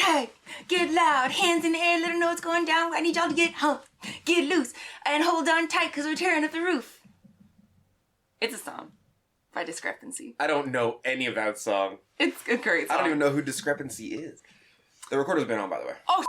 high, get loud, hands in the air, little notes going down. I need y'all to get humped, get loose, and hold on tight because we're tearing up the roof. It's a song by Discrepancy. I don't know any of that song. It's a great song. I don't even know who Discrepancy is. The recorder's been on, by the way. Oh,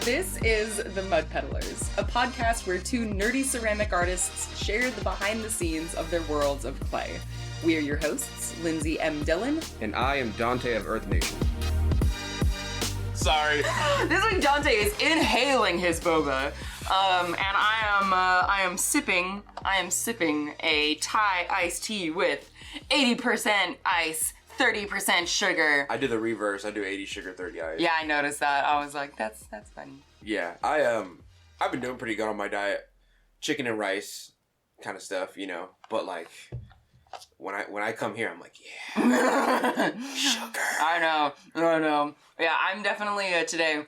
This is The Mud Peddlers, a podcast where two nerdy ceramic artists share the behind the scenes of their worlds of clay. We are your hosts, Lindsey M Dillon. And I am Donte of Earth Nation. Sorry. This week Donte is inhaling his boba, and I am sipping a Thai iced tea with 80% ice, 30% sugar. I do the reverse. I do 80 sugar, 30 ice. Yeah, I noticed that. I was like, that's funny. Yeah, I've been doing pretty good on my diet. Chicken and rice kind of stuff, you know. But like when I come here, I'm like, yeah, sugar. I know. Yeah, I'm definitely today.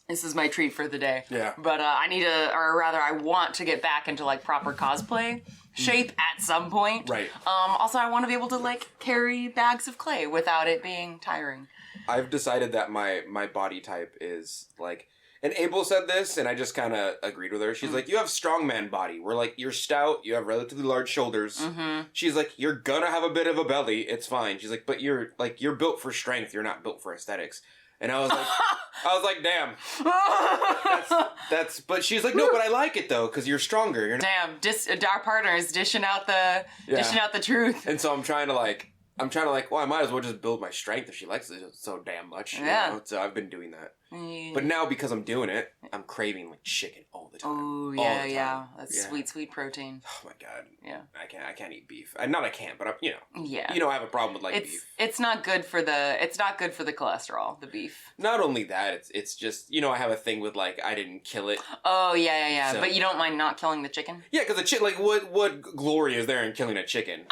This is my treat for the day. Yeah. But I want to get back into like proper cosplay shape at some point. Right. Also, I want to be able to like carry bags of clay without it being tiring. I've decided that my body type is like, and Abel said this, and I just kind of agreed with her. She's like, you have strongman body. We're like, you're stout, you have relatively large shoulders. Mm-hmm. She's like, you're gonna have a bit of a belly. It's fine. She's like, but you're built for strength. You're not built for aesthetics. And I was like, damn. That's. But she's like, no, but I like it though, because you're stronger. You're not. Damn, our partner is dishing out the truth. And so I'm trying to like, well, I might as well just build my strength if she likes it so damn much. Yeah. You know? So I've been doing that. But now because I'm doing it, I'm craving like chicken all the time. Oh yeah. That's sweet protein. Oh my god. Yeah. I can't eat beef. Not I can't, but I have a problem with beef. It's not good for the cholesterol, the beef. Not only that, it's just, I have a thing with like I didn't kill it. Oh yeah. So, but you don't mind not killing the chicken? Yeah, because the chicken, like what glory is there in killing a chicken?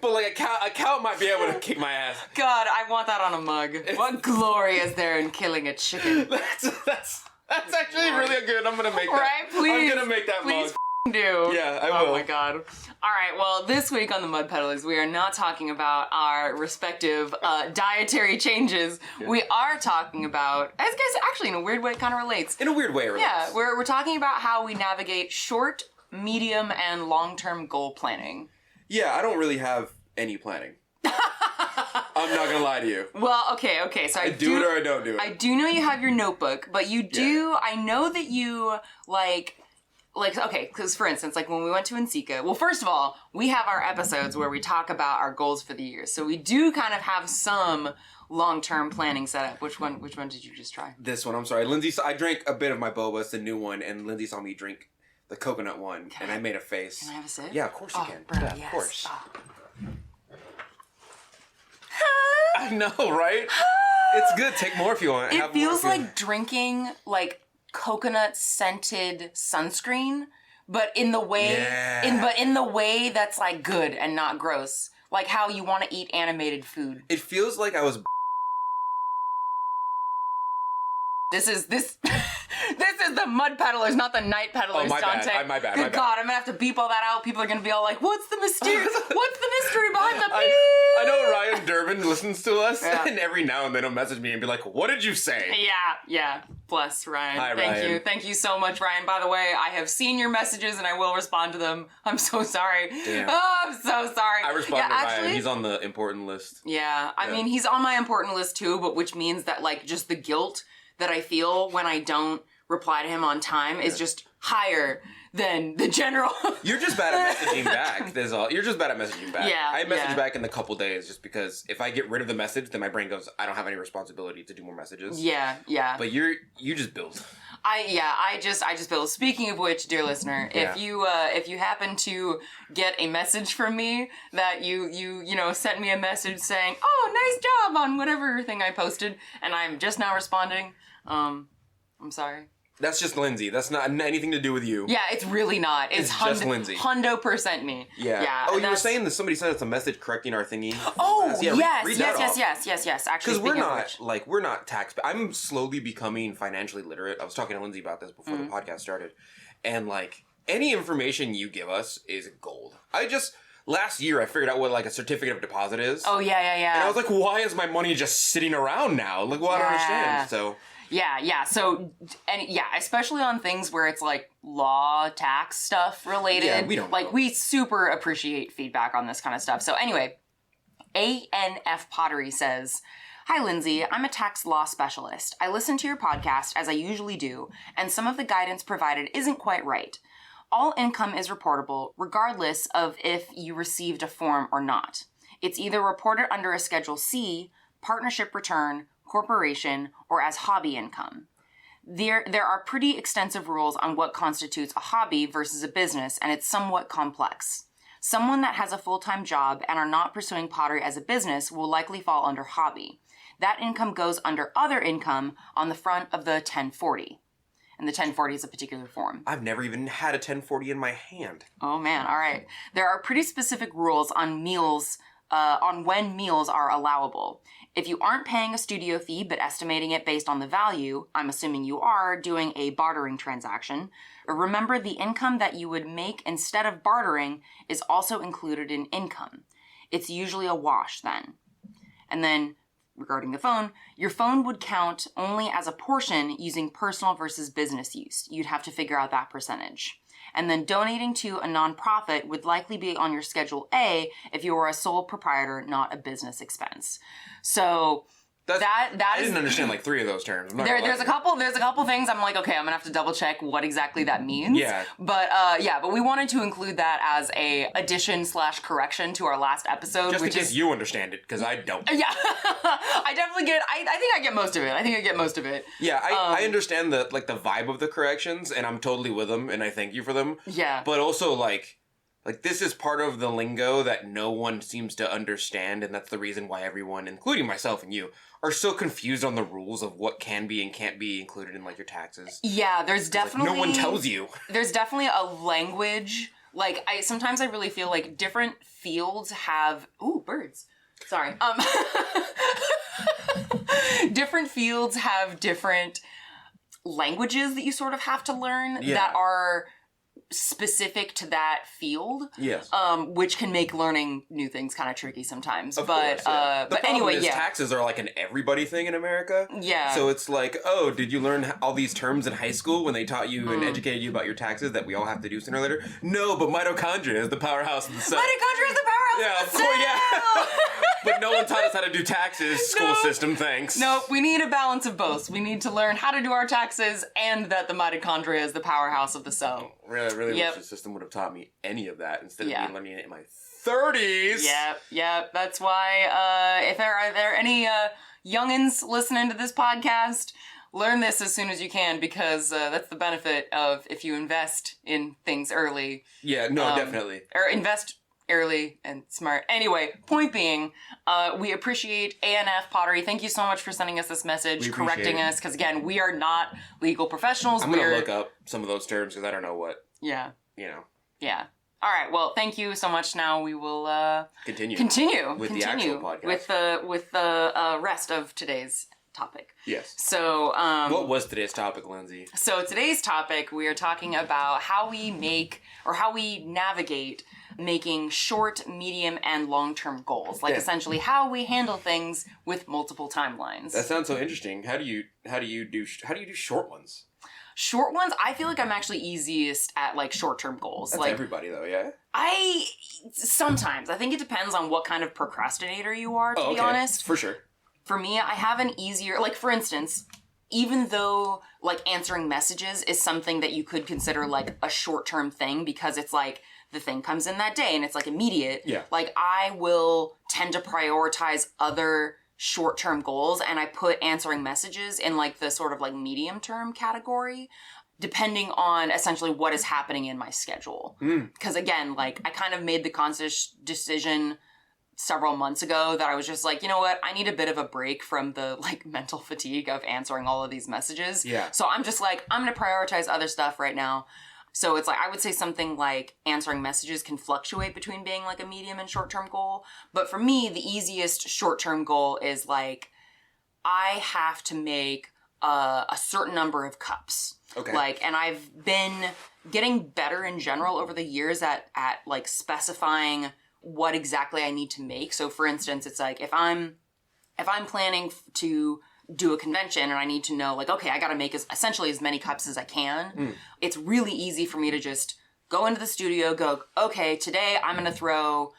But like a cow might be able to kick my ass. God, I want that on a mug. What glory is there in killing a chicken? That's actually really good. I'm gonna make that. Right, please. I'm gonna make that please mug. Do. Yeah, I will. Oh my god. All right, well, this week on the Mud Peddlers, we are not talking about our respective dietary changes. Yeah. We are talking about, I guess actually in a weird way it kind of relates. In a weird way it relates. Yeah, we're talking about how we navigate short, medium, and long-term goal planning. Yeah, I don't really have any planning. I'm not gonna lie to you. Well, okay. So I do it or I don't do it. I do know you have your notebook, but you do. Yeah. I know that you like okay. Because for instance, like when we went to Nsika, well, first of all, we have our episodes where we talk about our goals for the year, so we do kind of have some long-term planning set up. Which one did you just try? This one. I'm sorry, Lindsey. I drank a bit of my boba. It's the new one, and Lindsey saw me drink the coconut one, and I made a face. Can I have a sip? Yeah, of course you can. Bro, yeah, yes. Of course. Oh. I know, right? It's good. Take more if you want. It feels like drinking like coconut scented sunscreen, but in the way in the way that's like good and not gross. Like how you want to eat animated food. It feels like I was This is the Mud Peddlers, not the Night Peddlers, oh, my Donte. Bad. My bad. Good God, I'm gonna have to beep all that out. People are gonna be all like, what's the mystery behind the beep? I know Ryan Durbin listens to us, and every now and then he'll message me and be like, what did you say? Yeah. Bless Ryan. Hi, Ryan. Thank you so much, Ryan. By the way, I have seen your messages and I will respond to them. I'm so sorry. Damn. Oh, I'm so sorry. I respond to Ryan. He's on the important list. Yeah, I mean, he's on my important list too, but which means that like just the guilt that I feel when I don't reply to him on time is just higher than the general. You're just bad at messaging back. That's all. You're just bad at messaging back. Yeah. I message back in a couple days just because if I get rid of the message, then my brain goes, I don't have any responsibility to do more messages. Yeah. But you just build. I just build. Speaking of which, dear listener, if you happen to get a message from me that you sent me a message saying, oh, nice job on whatever thing I posted, and I'm just now responding, I'm sorry. That's just Lindsey. That's not anything to do with you. Yeah, it's really not. It's just Lindsey. 100% me. Yeah. Oh, you were saying that somebody sent us a message correcting our thingy. Oh, yeah, yes. Actually, because we're not tax. I'm slowly becoming financially literate. I was talking to Lindsey about this before the podcast started, and like any information you give us is gold. Last year I figured out what like a certificate of deposit is. Oh, yeah. And I was like, why is my money just sitting around now? Like, well, I don't understand. So... Yeah. So, and especially on things where it's like law, tax stuff related. Yeah, we don't know. We super appreciate feedback on this kind of stuff. So anyway, ANF Pottery says, "Hi, Lindsey. I'm a tax law specialist. I listen to your podcast, as I usually do, and some of the guidance provided isn't quite right. All income is reportable, regardless of if you received a form or not. It's either reported under a Schedule C, partnership return, corporation, or as hobby income. There are pretty extensive rules on what constitutes a hobby versus a business, and it's somewhat complex. Someone that has a full-time job and are not pursuing pottery as a business will likely fall under hobby. That income goes under other income on the front of the 1040. And the 1040 is a particular form. I've never even had a 1040 in my hand. Oh man, all right. There are pretty specific rules on meals, on when meals are allowable. If you aren't paying a studio fee but estimating it based on the value, I'm assuming you are doing a bartering transaction, remember the income that you would make instead of bartering is also included in income. It's usually a wash then. And then, regarding the phone, your phone would count only as a portion using personal versus business use. You'd have to figure out that percentage. And then donating to a nonprofit would likely be on your Schedule A if you were a sole proprietor, not a business expense." So that I didn't understand like three of those terms. There's a couple things I'm like, okay, I'm gonna have to double check what exactly that means. Yeah. But we wanted to include that as a addition/correction to our last episode. Just in case you understand it, because I don't. Yeah. I definitely get, I think I get most of it. Yeah, I understand the vibe of the corrections, and I'm totally with them, and I thank you for them. Yeah. But also, like this is part of the lingo that no one seems to understand, and that's the reason why everyone, including myself and you, are so confused on the rules of what can be and can't be included in, like, your taxes. Yeah, there's definitely... no one tells you. There's definitely a language... Like, sometimes I really feel like different fields have... Ooh, birds. Sorry. Different fields have different languages that you sort of have to learn that are specific to that field. Yes. Which can make learning new things kind of tricky sometimes. Of but course, yeah. but anyway, is taxes are like an everybody thing in America. Yeah. So it's like, oh, did you learn all these terms in high school when they taught you and educated you about your taxes that we all have to do sooner or later? No, but mitochondria is the powerhouse of the cell. Mitochondria is the powerhouse of the cell! Yeah. But no one taught us how to do taxes, school system, thanks. Nope, we need a balance of both. We need to learn how to do our taxes and that the mitochondria is the powerhouse of the cell. Really wish the system would have taught me any of that instead of me learning it in my 30s. Yep. That's why, if there are any youngins listening to this podcast, learn this as soon as you can, because that's the benefit of if you invest in things early. Yeah, no, definitely. Or invest early and smart. Anyway, point being, we appreciate ANF Pottery. Thank you so much for sending us this message, correcting us, because again, we are not legal professionals. I'm going to look up some of those terms because I don't know what. Yeah. You know. Yeah. All right. Well, thank you so much. Now we will continue with the actual podcast with the rest of today's topic. Yes. So, what was today's topic, Lindsey? So today's topic, we are talking about how we navigate making short, medium, and long-term goals. Like essentially how we handle things with multiple timelines. That sounds so interesting. How do you do short ones? Short ones, I feel like I'm actually easiest at like short-term goals. That's like everybody though, yeah? Sometimes. I think it depends on what kind of procrastinator you are, to be honest. For sure. For me, I have an easier, like for instance, even though like answering messages is something that you could consider like a short-term thing because it's like the thing comes in that day and it's like immediate. Yeah. Like I will tend to prioritize other short-term goals and I put answering messages in like the sort of like medium-term category depending on essentially what is happening in my schedule. Because again, like I kind of made the conscious decision several months ago that I was just like, you know what, I need a bit of a break from the like mental fatigue of answering all of these messages. Yeah. So I'm just like, I'm going to prioritize other stuff right now. So it's like, I would say something like answering messages can fluctuate between being like a medium and short-term goal. But for me, the easiest short-term goal is like, I have to make a certain number of cups. Okay. Like, and I've been getting better in general over the years at like specifying what exactly I need to make. So for instance, it's like if I'm planning to do a convention and I need to know like, okay, I got to make essentially as many cups as I can. It's really easy for me to just go into the studio, go, okay, today I'm going to throw,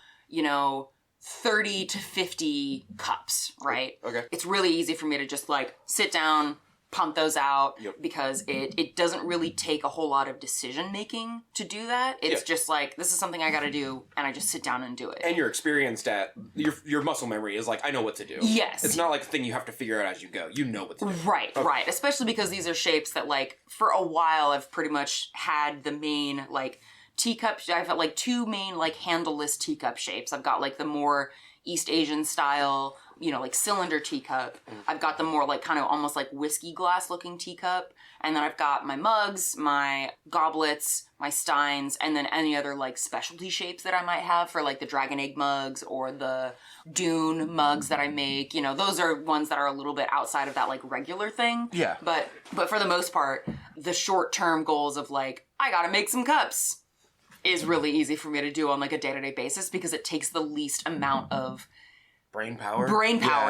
30 to 50 cups, right? Okay. It's really easy for me to just like sit down, pump those out because it doesn't really take a whole lot of decision making to do that. It's just like, this is something I got to do, and I just sit down and do it. And you're experienced at, your muscle memory is like, I know what to do. Yes. It's not like a thing you have to figure out as you go. You know what to do. Right, right. Especially because these are shapes that like, for a while I've pretty much had the main like teacup, I've got like two main like handleless teacup shapes. I've got like the more East Asian style, like cylinder teacup. I've got the more like kind of almost like whiskey glass looking teacup. And then I've got my mugs, my goblets, my steins, and then any other like specialty shapes that I might have for like the dragon egg mugs or the dune mugs that I make. Those are ones that are a little bit outside of that like regular thing. Yeah. But for the most part, the short-term goals of like, I gotta make some cups is really easy for me to do on like a day-to-day basis because it takes the least amount of brain power.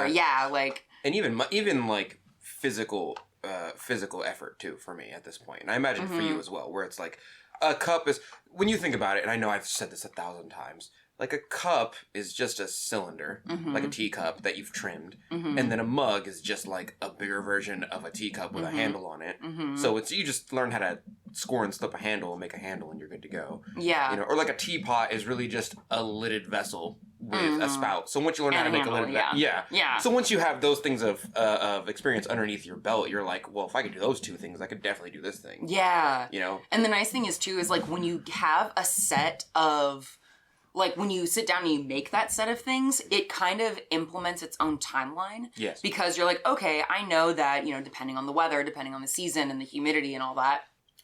Yeah, like, and even like physical effort too for me at this point, and I imagine for you as well, where it's like a cup is, when you think about it, and I know I've said this 1,000 times, like a cup is just a cylinder, like a teacup that you've trimmed, and then a mug is just like a bigger version of a teacup with a handle on it. So it's, you just learn how to score and slip a handle and make a handle and you're good to go. Yeah. Or like a teapot is really just a lidded vessel with a spout. So once you learn how to make a lidded vessel, yeah. So once you have those things of experience underneath your belt, you're like, well, if I could do those two things, I could definitely do this thing. Yeah. And the nice thing is too, is like when you have a set of, like when you sit down and you make that set of things, it kind of implements its own timeline. Yes. Because you're like, okay, I know that, depending on the weather, depending on the season and the humidity and all that,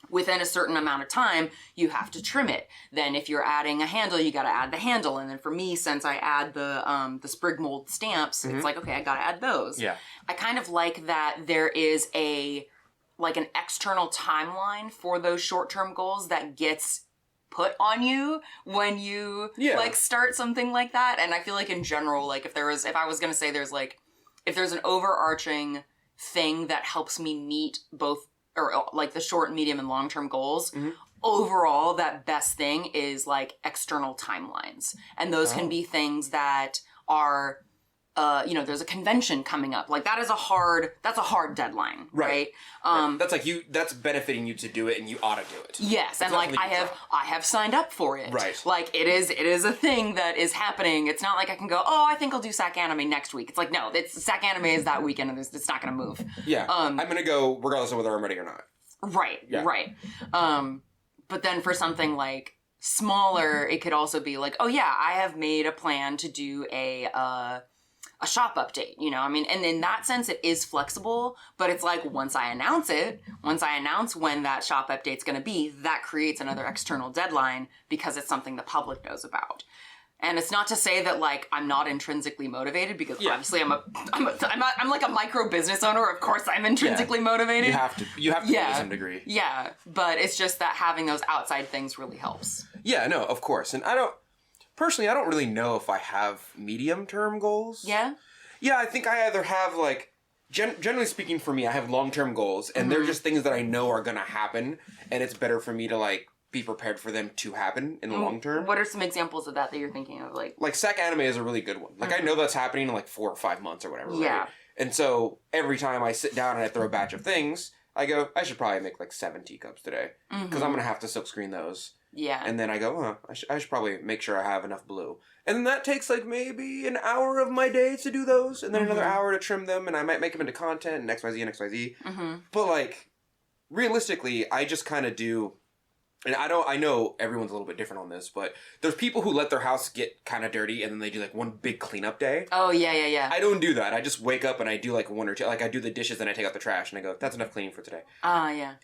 within a certain amount of time, you have to trim it. Then if you're adding a handle, you got to add the handle. And then for me, since I add the sprig mold stamps, it's like, okay, I got to add those. Yeah. I kind of like that there is an external timeline for those short-term goals that gets put on you when you like start something like that. And I feel like in general, like if I was going to say if there's an overarching thing that helps me meet both, or like the short, medium, and long-term goals, overall, that best thing is like external timelines. And those can be things that are, there's a convention coming up. Like that's a hard deadline, right? That's like that's benefiting you to do it and you ought to do it. Yes. And like I have signed up for it. Right. Like it is a thing that is happening. It's not like I can go, I think I'll do SAC Anime next week. It's like, no, SAC Anime is that weekend and it's not going to move. Yeah. I'm going to go regardless of whether I'm ready or not. Right. Yeah. Right. But then for something like smaller, it could also be like, I have made a plan to do a shop update, and in that sense it is flexible, but it's like once I announce when that shop update's going to be, that creates another external deadline because it's something the public knows about. And it's not to say that like I'm not intrinsically motivated, because obviously I'm like a micro business owner. Of course I'm intrinsically motivated. You have to to some degree. Yeah, but it's just that having those outside things really helps. Yeah, no, of course. And I don't really know if I have medium-term goals. Yeah? Yeah, I think I either have, like, generally speaking for me, I have long-term goals, and they're just things that I know are going to happen, and it's better for me to, like, be prepared for them to happen in the long term. What are some examples of that you're thinking of? Like SAC Anime is a really good one. Like, I know that's happening in, like, 4 or 5 months or whatever, right? And so, every time I sit down and I throw a batch of things, I go, I should probably make, like, 7 teacups today, because I'm going to have to silkscreen those. Yeah. And then I go, I should probably make sure I have enough blue. And then that takes like maybe an hour of my day to do those. And then another hour to trim them. And I might make them into content and XYZ and XYZ. But like, realistically, I just kind of do, and I know everyone's a little bit different on this, but there's people who let their house get kind of dirty and then they do like one big cleanup day. Oh, yeah. I don't do that. I just wake up and I do like 1 or 2, like I do the dishes and I take out the trash and I go, that's enough cleaning for today. Yeah.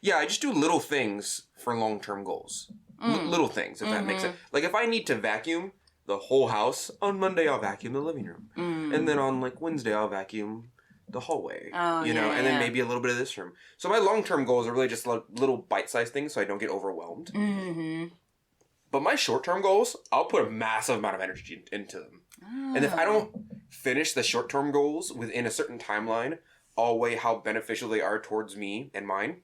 Yeah, I just do little things for long-term goals. Little things, if that makes sense. Like, if I need to vacuum the whole house, on Monday I'll vacuum the living room. And then on, like, Wednesday I'll vacuum the hallway. Oh, you know, and then maybe a little bit of this room. So my long-term goals are really just little bite-sized things so I don't get overwhelmed. Mm-hmm. But my short-term goals, I'll put a massive amount of energy into them. Oh. And if I don't finish the short-term goals within a certain timeline, I'll weigh how beneficial they are towards me and mine.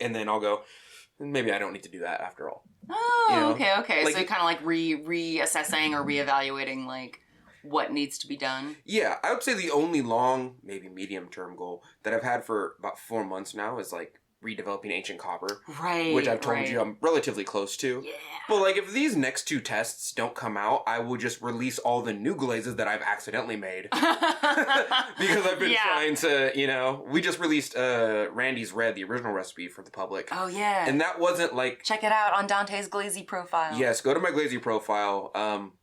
And then I'll go, maybe I don't need to do that after all. Oh, you know? Okay. Like, so kind of like reassessing or reevaluating like what needs to be done. Yeah, I would say the only long, maybe medium-term goal that I've had for about 4 months now is like redeveloping ancient copper. Right. Which I've told you I'm relatively close to. Yeah. But like if these next 2 tests don't come out, I will just release all the new glazes that I've accidentally made. Because I've been trying to, you know, we just released Randy's Red, the original recipe for the public. Oh yeah. And that wasn't like... Check it out on Dante's Glazy profile. Yes, go to my Glazy profile.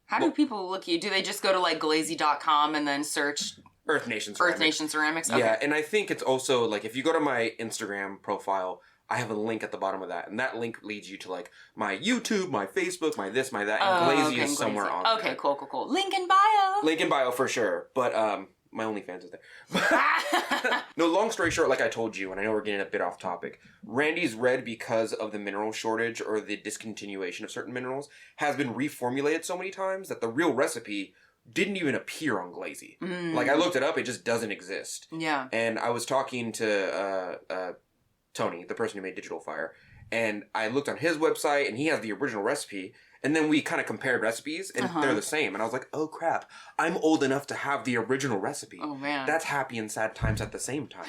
How do people look you? Do they just go to like glazy.com and then search Earth Nation Ceramics? Earth Nation Ceramics? Okay. Yeah, and I think it's also like if you go to my Instagram profile, I have a link at the bottom of that, and that link leads you to like my YouTube, my Facebook, my this, my that, and Glazy is somewhere on there. Okay, cool. Link in bio. Link in bio for sure, but my OnlyFans is there. No, long story short, like I told you, and I know we're getting a bit off topic, Randy's Red, because of the mineral shortage or the discontinuation of certain minerals, has been reformulated so many times that the real recipe didn't even appear on Glazy. Like I looked it up, it just doesn't exist. Yeah. And I was talking to Tony, the person who made Digital Fire, and I looked on his website, and he has the original recipe, and then we kind of compared recipes, and they're the same. And I was like, oh crap, I'm old enough to have the original recipe. Oh man. That's happy and sad times at the same time.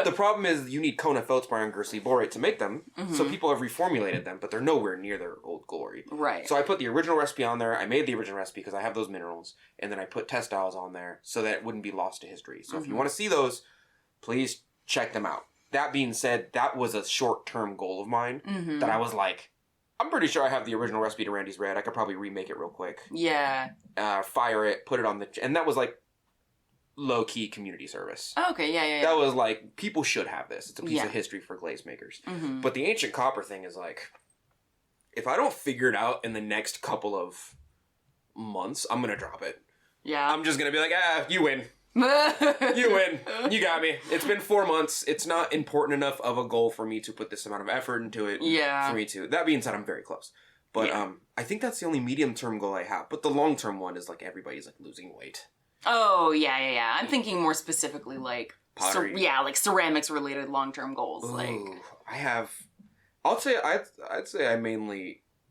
The problem is you need Kona feldspar and Guernsey borate to make them, so people have reformulated them, but they're nowhere near their old glory. Right. So I put the original recipe on there, I made the original recipe because I have those minerals, and then I put test styles on there so that it wouldn't be lost to history. So if you want to see those, please check them out. That being said, that was a short-term goal of mine that I was like, I'm pretty sure I have the original recipe to Randy's Red. I could probably remake it real quick. Yeah. Fire it, put it on the... And that was like low-key community service. Oh, okay, yeah. That was like, people should have this. It's a piece of history for glaze makers. But the ancient copper thing is like, if I don't figure it out in the next couple of months, I'm going to drop it. Yeah. I'm just going to be like, you win. You win. You got me. It's been 4 months. It's not important enough of a goal for me to put this amount of effort into it. Yeah. For me to. That being said, I'm very close. But I think that's the only medium-term goal I have. But the long-term one is like everybody's like losing weight. Oh, yeah. I'm thinking more specifically like pottery. Like ceramics-related long-term goals. Ooh, like I have. I'd say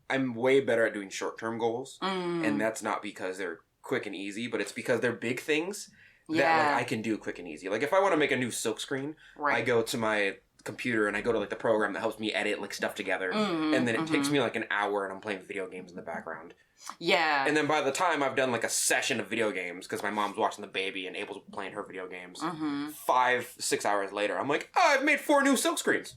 I'm way better at doing short-term goals, and that's not because they're quick and easy, but it's because they're big things. That like I can do quick and easy. Like if I want to make a new silk screen, I go to my computer and I go to like the program that helps me edit like stuff together, and then it takes me like an hour and I'm playing video games in the background. Yeah. And then by the time I've done like a session of video games, because my mom's watching the baby and Abel's playing her video games, 5-6 hours later, I'm like, I've made 4 new silk screens.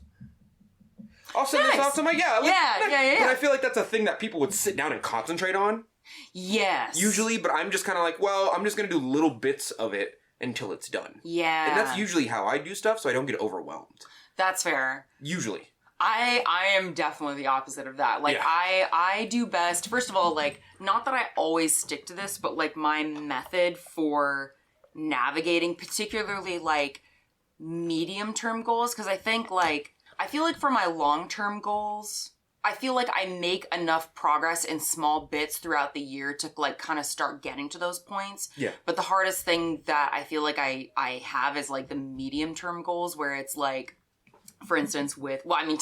I'll send this off to my But I feel like that's a thing that people would sit down and concentrate on. Yes. Usually, but I'm just kind of like, well, I'm just going to do little bits of it until it's done. Yeah. And that's usually how I do stuff, so I don't get overwhelmed. That's fair. Usually. I am definitely the opposite of that. Like, I do best, first of all, like, not that I always stick to this, but, like, my method for navigating particularly, like, medium-term goals, because I think, like, I feel like for my long-term goals, I feel like I make enough progress in small bits throughout the year to, like, kind of start getting to those points. Yeah. But the hardest thing that I feel like I have is, like, the medium-term goals where it's, like, for instance, with, well, I mean,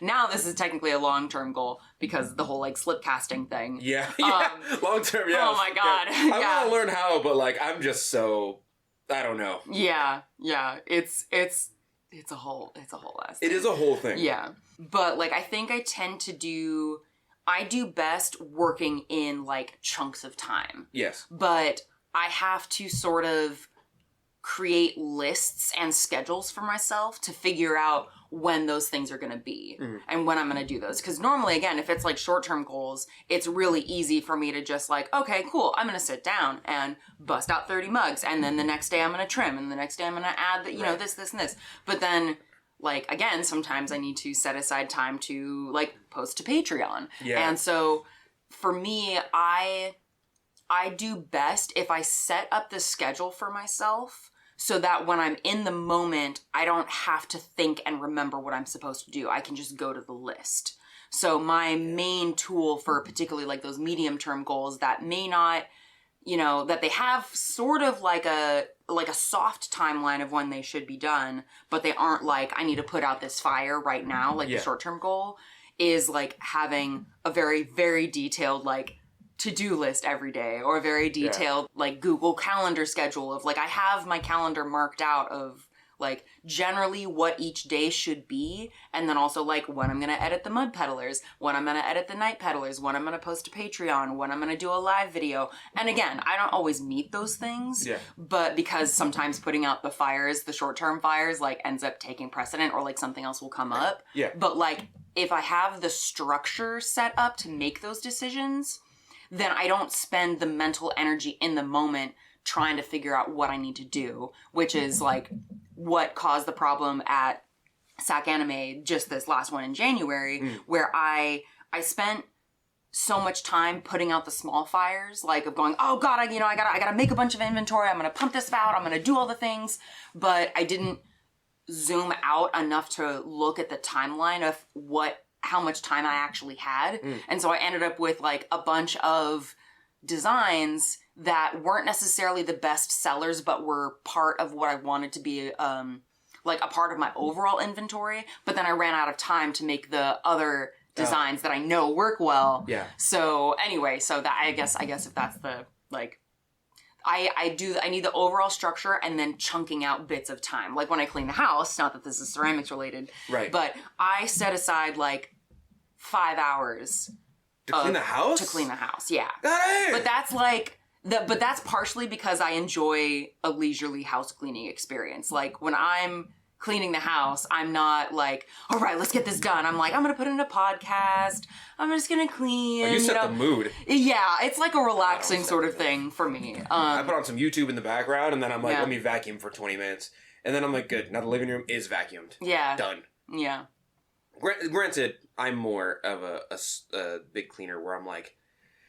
now this is technically a long-term goal because the whole, like, slip casting thing. Yeah. Long-term, yeah. Oh, my God. I want to learn how, but, like, I'm just so, I don't know. Yeah. It's a whole ass thing. It is a whole thing. Yeah. But, like, I think I do best working in, like, chunks of time. Yes. But I have to sort of create lists and schedules for myself to figure out when those things are going to be and when I'm going to do those. Because normally, again, if it's like short-term goals, it's really easy for me to just like, okay, cool, I'm going to sit down and bust out 30 mugs. And then the next day I'm going to trim. And the next day I'm going to add, you know, this, and this. But then, like, again, sometimes I need to set aside time to, like, post to Patreon. Yeah. And so for me, I do best if I set up the schedule for myself so that when I'm in the moment, I don't have to think and remember what I'm supposed to do. I can just go to the list. So my main tool for particularly like those medium-term goals that may not, you know, that they have sort of like a soft timeline of when they should be done, but they aren't like, I need to put out this fire right now, like the short-term goal, is like having a very, very detailed like to-do list every day, or a very detailed like Google Calendar schedule of like, I have my calendar marked out of like generally what each day should be, and then also like when I'm gonna edit the Mud Peddlers, when I'm gonna edit the Night Peddlers, when I'm gonna post to Patreon, when I'm gonna do a live video. And again, I don't always meet those things, but because sometimes putting out the fires, the short-term fires, like ends up taking precedent, or like something else will come up. But like if I have the structure set up to make those decisions, then I don't spend the mental energy in the moment trying to figure out what I need to do, which is like what caused the problem at SAC Anime just this last one in January, where I spent so much time putting out the small fires, like of going, oh God, I gotta make a bunch of inventory. I'm gonna pump this out. I'm gonna do all the things, but I didn't zoom out enough to look at the timeline of how much time I actually had. And so I ended up with like a bunch of designs that weren't necessarily the best sellers, but were part of what I wanted to be like a part of my overall inventory. But then I ran out of time to make the other designs that I know work well. So anyway, so that I guess if that's the like, I need the overall structure and then chunking out bits of time. Like when I clean the house, not that this is ceramics related, but I set aside like 5 hours to clean the house? To clean the house, yeah. Dang. But that's like, but that's partially because I enjoy a leisurely house cleaning experience. Like when I'm cleaning the house, I'm not like, all right, let's get this done. I'm like, I'm going to put in a podcast. I'm just going to clean. You set the mood. Yeah, it's like a relaxing sort of thing for me. I put on some YouTube in the background, and then I'm like, let me vacuum for 20 minutes. And then I'm like, good, now the living room is vacuumed. Yeah. Done. Yeah. Granted, I'm more of a big cleaner where I'm like,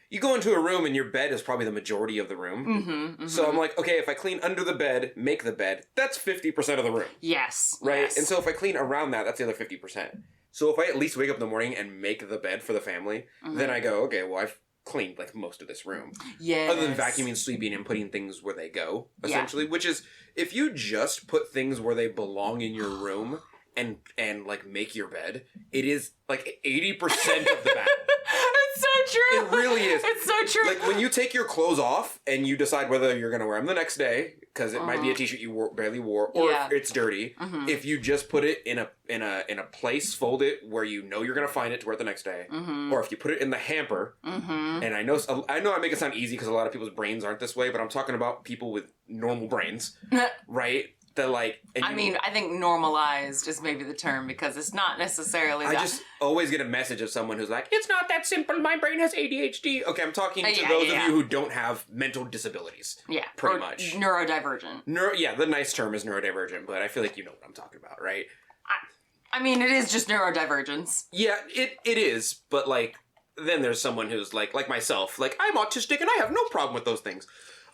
you go into a room and your bed is probably the majority of the room. So I'm like, okay, if I clean under the bed, make the bed, that's 50% of the room. Yes. Right? Yes. And so if I clean around that, that's the other 50%. So if I at least wake up in the morning and make the bed for the family, then I go, okay, well, I've cleaned like most of this room. Yes. Other than vacuuming, sweeping, and putting things where they go, essentially, which is, if you just put things where they belong in your room and like make your bed, it is like 80% of the battle. It's so true. It really is. It's so true. Like when you take your clothes off and you decide whether you're going to wear them the next day, because it might be a t-shirt you barely wore, or if it's dirty. If you just put it in a place, fold it where you know you're going to find it to wear it the next day, or if you put it in the hamper. And I know I make it sound easy because a lot of people's brains aren't this way, but I'm talking about people with normal brains, right? That like, I think normalized is maybe the term, because it's not necessarily I that. just always get a message of someone who's like, it's not that simple, my brain has ADHD. Okay, I'm talking to those of you who don't have mental disabilities. Yeah. Pretty much. Neurodivergent. The nice term is neurodivergent, but I feel like you know what I'm talking about, right? I mean, it is just neurodivergence. Yeah, it is, but like, then there's someone who's like myself, like, I'm autistic and I have no problem with those things.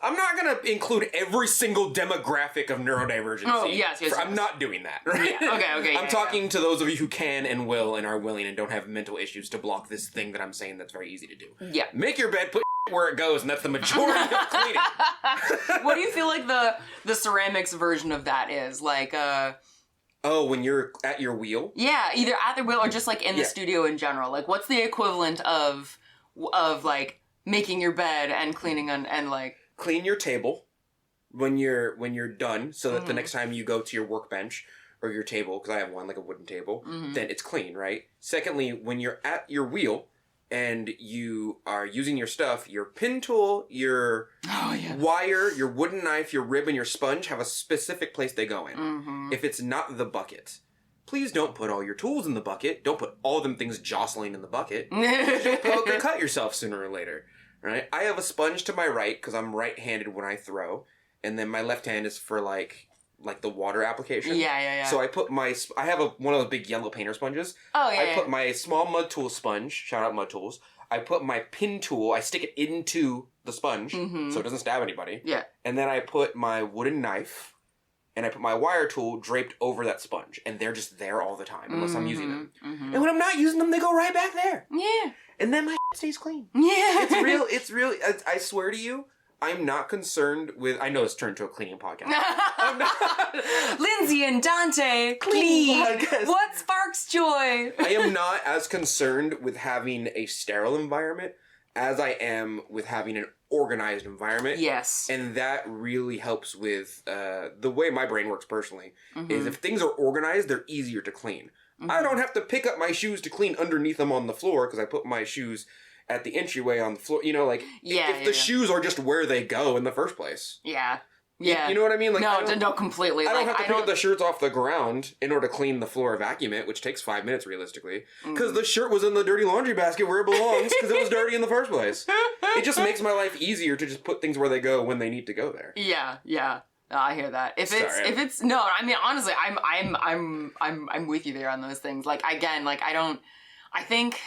I'm not going to include every single demographic of neurodivergency. Oh, yes. I'm not doing that, right? Yeah, okay. I'm talking to those of you who can and will and are willing and don't have mental issues to block this thing that I'm saying that's very easy to do. Yeah. Make your bed, put where it goes, and that's the majority of cleaning. What do you feel like the ceramics version of that is? Like, oh, when you're at your wheel? Yeah, either at the wheel or just like in the studio in general. Like, what's the equivalent of like making your bed and cleaning and like... Clean your table when you're done, so that the next time you go to your workbench or your table, because I have one, like a wooden table, then it's clean, right? Secondly, when you're at your wheel and you are using your stuff, your pin tool, your wire, your wooden knife, your rib, and your sponge have a specific place they go in. If it's not the bucket, please don't put all your tools in the bucket. Don't put all them things jostling in the bucket. You'll poke or cut yourself sooner or later. Right? I have a sponge to my right because I'm right-handed when I throw, and then my left hand is for like the water application. Yeah. So I put I have one of those big yellow painter sponges. Oh, yeah. I put my small mud tool sponge, shout out mud tools. I put my pin tool, I stick it into the sponge so it doesn't stab anybody. Yeah. And then I put my wooden knife and I put my wire tool draped over that sponge, and they're just there all the time unless I'm using them. And when I'm not using them, they go right back there. Yeah. And then my stays clean. Yeah. It's real. I swear to you, I'm not concerned with... I know it's turned to a cleaning podcast. I'm not... Lindsey and Donte, clean. What sparks joy? I am not as concerned with having a sterile environment as I am with having an organized environment. Yes. And that really helps with the way my brain works personally. Is if things are organized, they're easier to clean. I don't have to pick up my shoes to clean underneath them on the floor because I put my shoes at the entryway on the floor. You know, like, if the shoes are just where they go in the first place. Yeah. Yeah. You know what I mean? Like, no, completely. I don't have to pick up the shirts off the ground in order to clean the floor, vacuum it, which takes 5 minutes realistically. Because the shirt was in the dirty laundry basket where it belongs because it was dirty in the first place. It just makes my life easier to just put things where they go when they need to go there. Yeah, yeah. I hear that. If it's no, I mean honestly, I'm with you there on those things. Like again, like I think.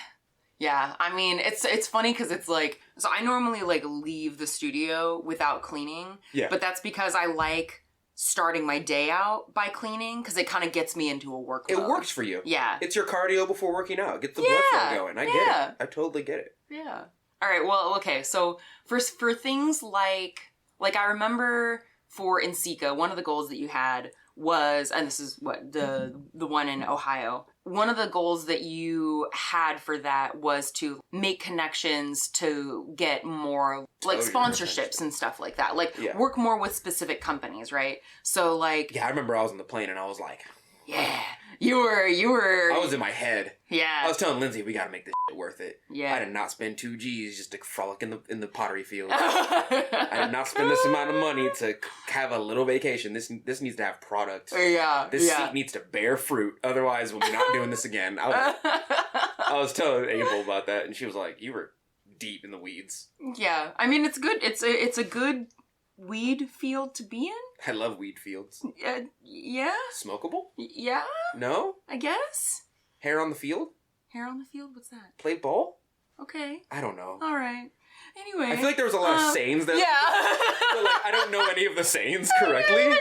Yeah, I mean, it's funny because it's like, so I normally like leave the studio without cleaning. Yeah. But that's because I like starting my day out by cleaning because it kind of gets me into a work mode. It works for you. Yeah. It's your cardio before working out. Get the blood flow going. I get it. I totally get it. Yeah. All right, well, okay, so for things like I remember for Insika, one of the goals that you had was, and this is what, the one in Ohio, one of the goals that you had for that was to make connections to get more like sponsorships and stuff like that. Like work more with specific companies, right? So like... Yeah, I remember I was on the plane and I was like... Yeah. You were... I was in my head. Yeah. I was telling Lindsay, we gotta make this shit worth it. Yeah. I did not spend 2 G's just to frolic in the pottery field. I did not spend this amount of money to have a little vacation. This needs to have product. Yeah. This seat needs to bear fruit. Otherwise, we're not doing this again. I was telling Abel about that, and she was like, you were deep in the weeds. Yeah. I mean, it's good. It's a good weed field to be in. I love weed fields. Yeah. Smokable? Yeah. No? I guess. Hair on the field? Hair on the field? What's that? Play ball? Okay. I don't know. All right. Anyway. I feel like there was a lot of sayings there. Yeah. But like, I don't know any of the sayings correctly.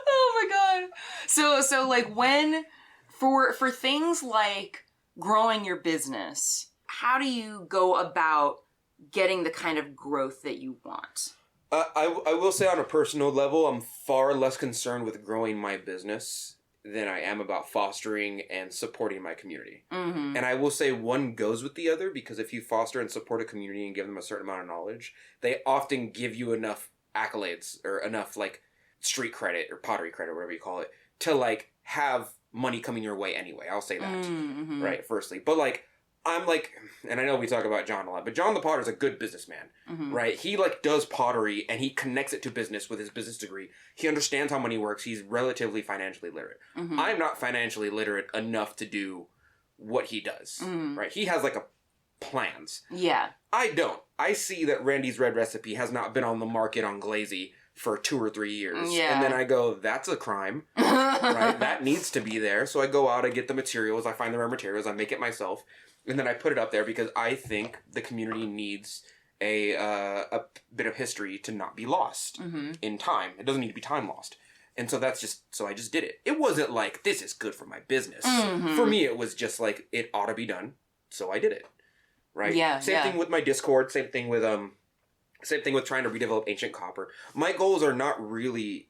Oh my god. So like when, for things like growing your business, how do you go about getting the kind of growth that you want? I will say on a personal level, I'm far less concerned with growing my business than I am about fostering and supporting my community. Mm-hmm. And I will say one goes with the other because if you foster and support a community and give them a certain amount of knowledge, they often give you enough accolades or enough like street credit or pottery credit, whatever you call it, to like have money coming your way anyway. I'll say that, right, firstly. But like, I'm like, and I know we talk about John a lot, but John the Potter is a good businessman, right? He like does pottery and he connects it to business with his business degree. He understands how money works. He's relatively financially literate. I'm not financially literate enough to do what he does, right? He has like plans. Yeah. I don't. I see that Randy's Red Recipe has not been on the market on Glazy for 2 or 3 years. Yeah. And then I go, that's a crime, right? That needs to be there. So I go out, I get the materials, I find the rare materials, I make it myself. And then I put it up there because I think the community needs a bit of history to not be lost in time. It doesn't need to be time lost. And so I just did it. It wasn't like, this is good for my business. For me, it was just like, it ought to be done. So I did it. Right? Yeah. Same thing with my Discord. Same thing with trying to redevelop ancient copper. My goals are not really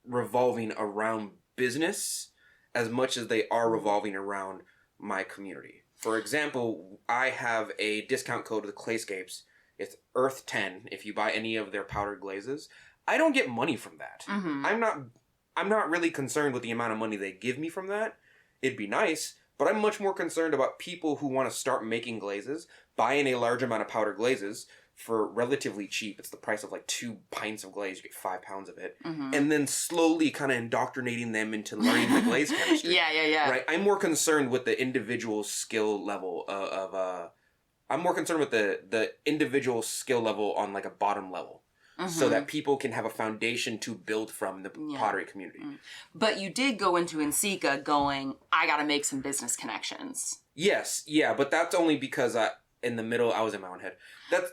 revolving around business as much as they are revolving around my community. For example, I have a discount code with Clayscapes. It's Earth10 if you buy any of their powdered glazes. I don't get money from that. I'm not really concerned with the amount of money they give me from that. It'd be nice, but I'm much more concerned about people who want to start making glazes, buying a large amount of powdered glazes for relatively cheap. It's the price of like 2 pints of glaze. You get 5 pounds of it. And then slowly kind of indoctrinating them into learning the glaze chemistry. Yeah. Right? I'm more concerned with the individual skill level I'm more concerned with the individual skill level on like a bottom level. So that people can have a foundation to build from the pottery community. But you did go into Insika going, I gotta make some business connections. Yes, yeah, but that's only because in the middle, I was in my own head.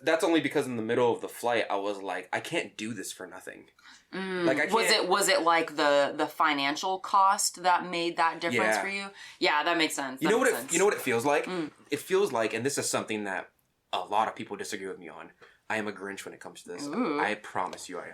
That's only because in the middle of the flight, I was like, I can't do this for nothing. Like I can't. Was it like the financial cost that made that difference for you? Yeah, that makes sense. You know what it feels like? It feels like, and this is something that a lot of people disagree with me on. I am a Grinch when it comes to this. Ooh. I promise you I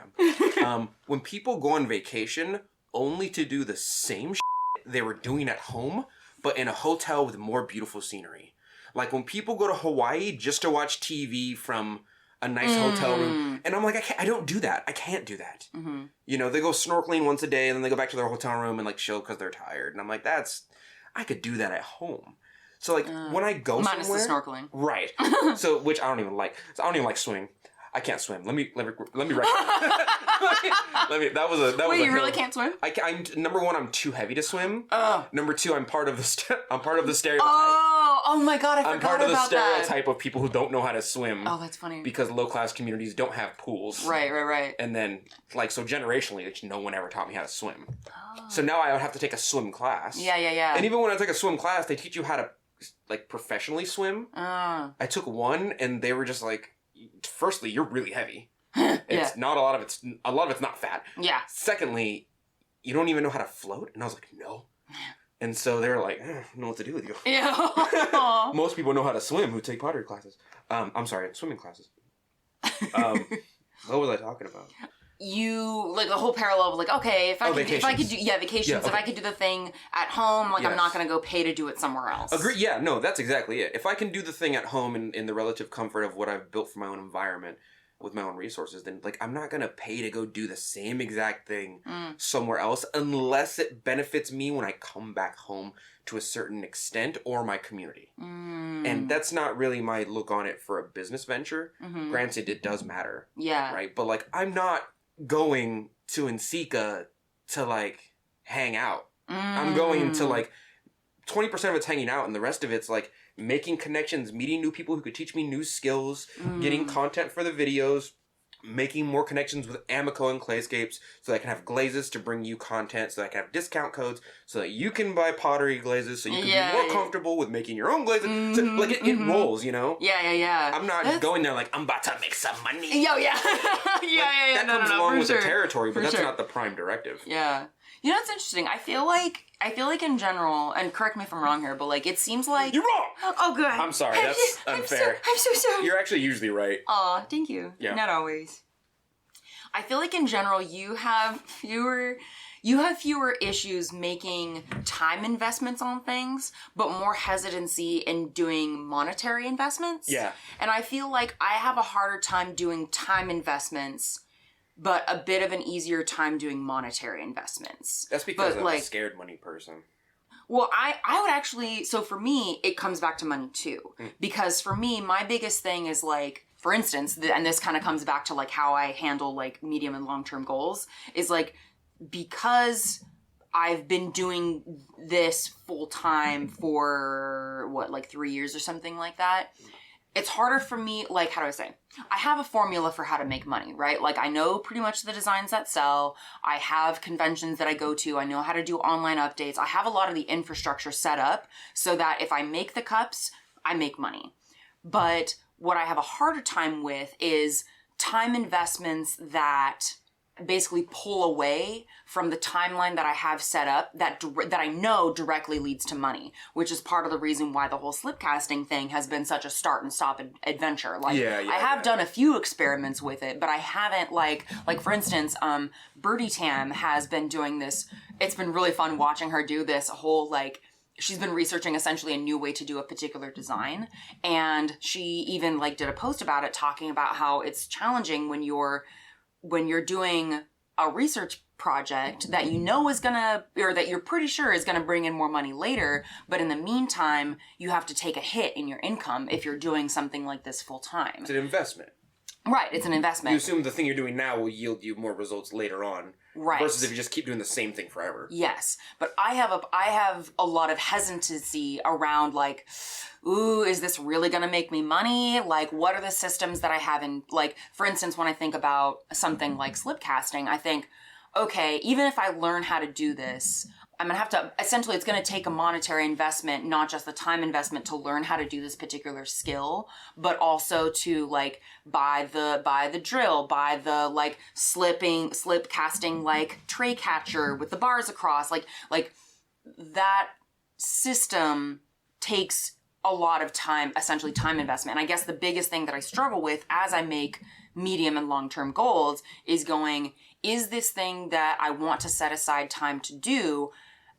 am. When people go on vacation only to do the same shit they were doing at home, but in a hotel with more beautiful scenery. Like when people go to Hawaii just to watch TV from a nice hotel room. And I'm like, I don't do that. I can't do that. Mm-hmm. You know, they go snorkeling once a day and then they go back to their hotel room and like chill because they're tired. And I'm like, I could do that at home. So like when I go minus somewhere, the snorkeling, right? So which I don't even like. So I don't even like swimming. I can't swim. Let me. That was Wait, you really can't swim? I'm number one. I'm too heavy to swim. Number two, I'm part of the stereotype. Oh my god, I forgot about that. I'm part of the stereotype of people who don't know how to swim. Oh, that's funny. Because low class communities don't have pools. Right. And then like so generationally, like, no one ever taught me how to swim. So now I would have to take a swim class. Yeah. And even when I take a swim class, they teach you how to like professionally swim. I took one, and they were just like, firstly, you're really heavy. It's not a lot of it's not fat. Yeah. Secondly, you don't even know how to float, and I was like, no. And so they were like, I don't know what to do with you. Yeah. Most people know how to swim who take pottery classes. I'm sorry, swimming classes. What was I talking about? You like the whole parallel of like, okay, if I could do vacations. Yeah, okay. If I could do the thing at home, like I'm not gonna go pay to do it somewhere else. Agree. Yeah, no, that's exactly it. If I can do the thing at home in the relative comfort of what I've built for my own environment with my own resources, then like I'm not gonna pay to go do the same exact thing somewhere else unless it benefits me when I come back home to a certain extent or my community. And that's not really my look on it for a business venture. Granted, it does matter. Yeah. Right? But like I'm not going to Nsika to like hang out. I'm going to like 20% of it's hanging out and the rest of it's like making connections, meeting new people who could teach me new skills, getting content for the videos, making more connections with Amico and Clayscapes so that I can have glazes to bring you content, so that I can have discount codes, so that you can buy pottery glazes, so you can be more comfortable with making your own glazes. So like it rolls, you know? Yeah. I'm not just going there like, I'm about to make some money. That comes along with the territory, but that's not the prime directive. Yeah. You know, it's interesting. I feel like in general, and correct me if I'm wrong here, but like it seems like you're wrong. Oh, good. I'm sorry. That's unfair. I'm so sorry. You're actually usually right. Aw, thank you. Yeah. Not always. I feel like in general you have fewer issues making time investments on things, but more hesitancy in doing monetary investments. Yeah. And I feel like I have a harder time doing time investments, but a bit of an easier time doing monetary investments. That's because I'm a scared money person. Well, I would actually, so for me, it comes back to money too. Because for me, my biggest thing is like, for instance, and this kind of comes back to like how I handle like medium and long-term goals, is like, because I've been doing this full time for like 3 years or something like that, it's harder for me, like, how do I say? I have a formula for how to make money, right? Like, I know pretty much the designs that sell. I have conventions that I go to. I know how to do online updates. I have a lot of the infrastructure set up so that if I make the cups, I make money. But what I have a harder time with is time investments that basically pull away from the timeline that I have set up that I know directly leads to money, which is part of the reason why the whole slip casting thing has been such a start and stop adventure. Like, I have done a few experiments with it, but I haven't like for instance, Birdie Tam has been doing this. It's been really fun watching her do this whole like, she's been researching essentially a new way to do a particular design. And she even like did a post about it, talking about how it's challenging when you're doing a research project that you know is gonna, or that you're pretty sure is gonna bring in more money later, but in the meantime, you have to take a hit in your income if you're doing something like this full time. It's an investment. Right, it's an investment. You assume the thing you're doing now will yield you more results later on. Right. Versus if you just keep doing the same thing forever. Yes. But I have a lot of hesitancy around like, ooh, is this really going to make me money? Like, what are the systems that I have in, like, for instance, when I think about something like slip casting, I think, okay, even if I learn how to do this, I'm going to have to, essentially it's going to take a monetary investment, not just the time investment to learn how to do this particular skill, but also to like buy the drill, buy the like slip casting like tray catcher with the bars across, like that system takes a lot of time, essentially time investment. And I guess the biggest thing that I struggle with as I make medium and long-term goals is going, is this thing that I want to set aside time to do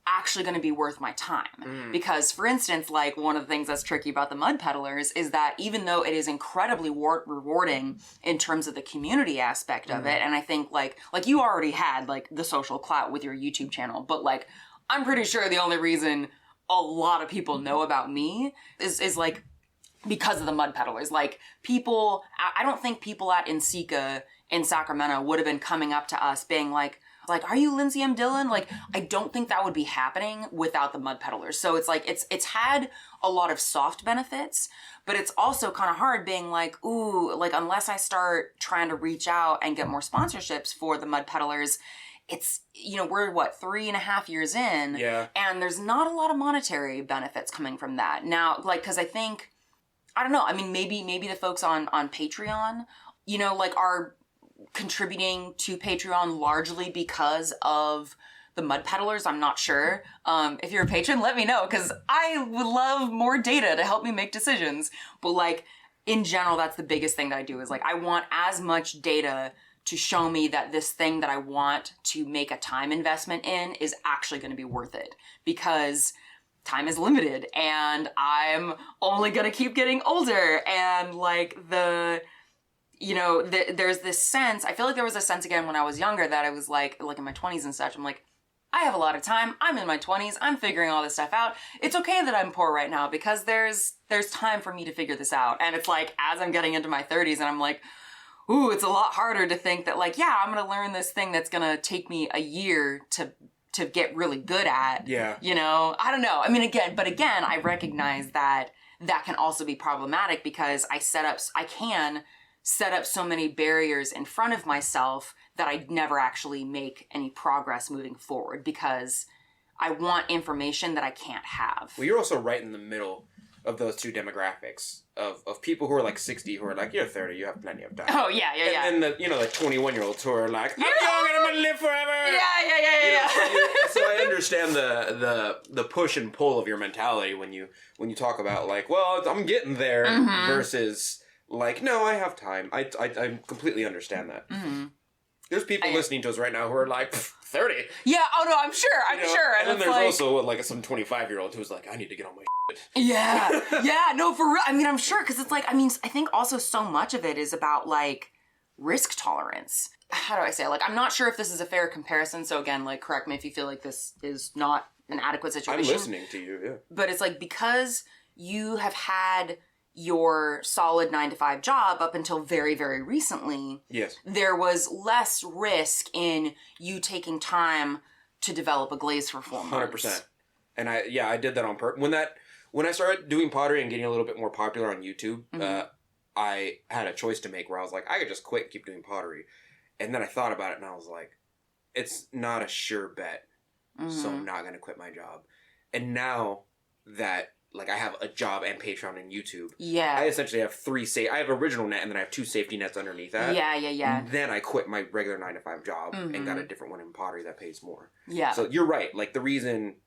actually going to be worth my time? Because for instance, like one of the things that's tricky about the mud peddlers is that even though it is incredibly rewarding in terms of the community aspect of it, and I think like you already had like the social clout with your YouTube channel, but like I'm pretty sure the only reason a lot of people know about me is like because of the mud peddlers. Like people, I don't think people at NCECA in Sacramento would have been coming up to us being like, are you Lindsey M Dillon? Like, I don't think that would be happening without the mud peddlers. So it's like, it's had a lot of soft benefits, but it's also kind of hard being like, ooh, like unless I start trying to reach out and get more sponsorships for the mud peddlers, it's, you know, we're 3.5 years in, and there's not a lot of monetary benefits coming from that. Now, like, cause I think, I don't know, I mean, maybe the folks on Patreon, you know, like are contributing to Patreon largely because of the mud peddlers. I'm not sure. If you're a patron, let me know, because I would love more data to help me make decisions. But like in general, that's the biggest thing that I do is like I want as much data to show me that this thing that I want to make a time investment in is actually going to be worth it, because time is limited and I'm only going to keep getting older. And like you know, there's this sense, I feel like there was a sense again when I was younger that I was like in my 20s and such, I'm like, I have a lot of time. I'm in my 20s. I'm figuring all this stuff out. It's okay that I'm poor right now because there's time for me to figure this out. And it's like, as I'm getting into my 30s and I'm like, ooh, it's a lot harder to think that like, yeah, I'm going to learn this thing that's going to take me a year to get really good at. Yeah. You know, I don't know. I mean, again, I recognize that can also be problematic because I can set up so many barriers in front of myself that I never actually make any progress moving forward because I want information that I can't have. Well, you're also right in the middle of those two demographics of people who are like 60 who are like, you're 30, you have plenty of time. Oh, yeah. And then the, you know, like 21-year-olds who are like, I'm young and I'm gonna live forever. Yeah. So I understand the push and pull of your mentality when you talk about like, well, I'm getting there versus like, no, I have time. I completely understand that. There's people listening to us right now who are like, 30. Yeah, oh no, I'm sure. And then there's like, also like some 25-year-old who's like, I need to get on my shit. Yeah, no, for real. I mean, I'm sure, because it's like, I mean, I think also so much of it is about like risk tolerance. How do I say it? Like, I'm not sure if this is a fair comparison. So again, like, correct me if you feel like this is not an adequate situation. I'm listening to you, yeah. But it's like, because you have had your solid 9-to-5 job up until very, very recently, yes, there was less risk in you taking time to develop a glaze for 4 months. 100%. And I did that on purpose. When I started doing pottery and getting a little bit more popular on YouTube, I had a choice to make where I was like, I could just quit and keep doing pottery. And then I thought about it and I was like, it's not a sure bet. So I'm not going to quit my job. And now that like I have a job and Patreon and YouTube. Yeah. I essentially have I have original net and then I have 2 safety nets underneath that. Yeah. And then I quit my regular 9-to-5 job and got a different one in pottery that pays more. Yeah. So you're right. Like the reason